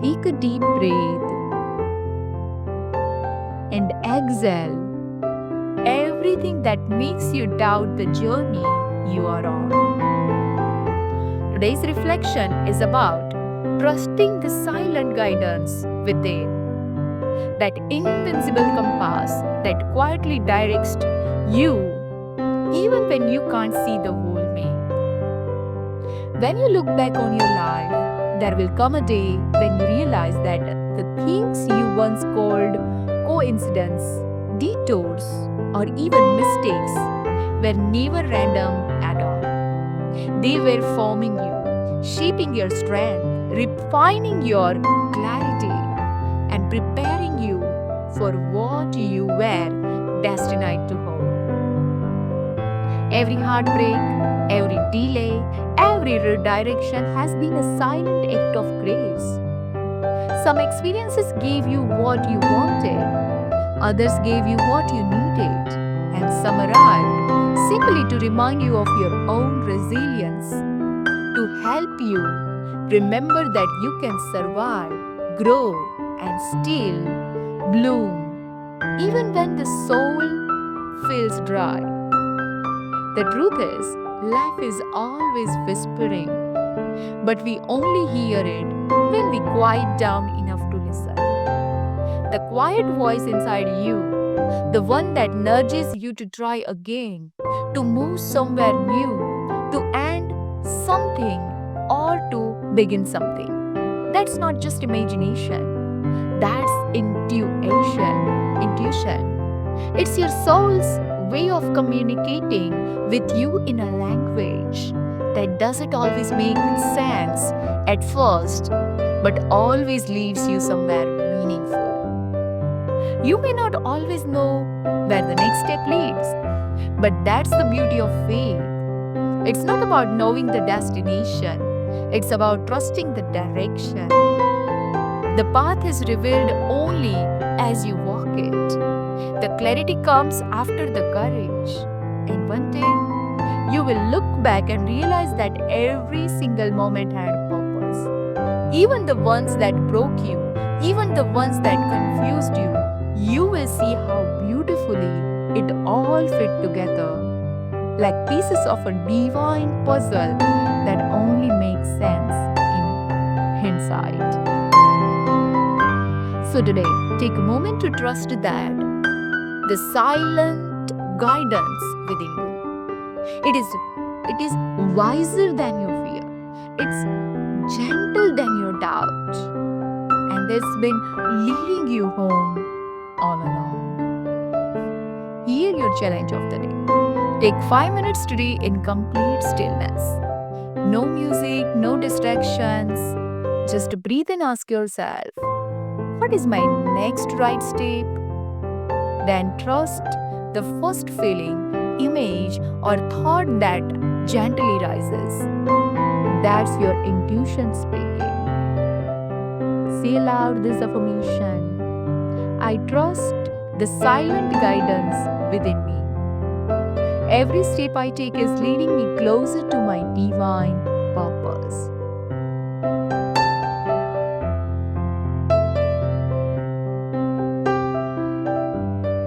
Take a deep breath and exhale everything that makes you doubt the journey you are on. Today's reflection is about trusting the silent guidance within, that invincible compass that quietly directs you even when you can't see the whole map. When you look back on your life, there will come a day when you realize that the things you once called coincidence, detours, or even mistakes were never random at all. They were forming you, shaping your strength, refining your clarity, and preparing you for what you were destined to hold. Every heartbreak, every delay, every redirection has been a silent act of grace. Some experiences gave you what you wanted, others gave you what you needed, and some arrived simply to remind you of your own resilience, to help you remember that you can survive, grow, and still bloom, even when the soul feels dry. The truth is, life is always whispering, but we only hear it when we quiet down enough to listen. The quiet voice inside you, the one that nudges you to try again, to move somewhere new, to end something, or to begin something. That's not just imagination, that's intuition. It's your soul's way of communicating with you in a language that doesn't always make sense at first, but always leads you somewhere meaningful. You may not always know where the next step leads, but that's the beauty of faith. It's not about knowing the destination, it's about trusting the direction. The path is revealed only as you walk it. The clarity comes after the courage. And one day, you will look back and realize that every single moment had purpose. Even the ones that broke you, even the ones that confused you, you will see how beautifully it all fit together, like pieces of a divine puzzle that only makes sense in hindsight. So today, take a moment to trust that the silent guidance within you. It is wiser than your fear. It's gentle than your doubt. And it's been leading you home all along. Hear your challenge of the day. Take 5 minutes today in complete stillness. No music, no distractions. Just breathe and ask yourself, what is my next right step? Then trust the first feeling, image, or thought that gently rises. That's your intuition speaking. Say aloud this affirmation: I trust the silent guidance within me. Every step I take is leading me closer to my divine purpose.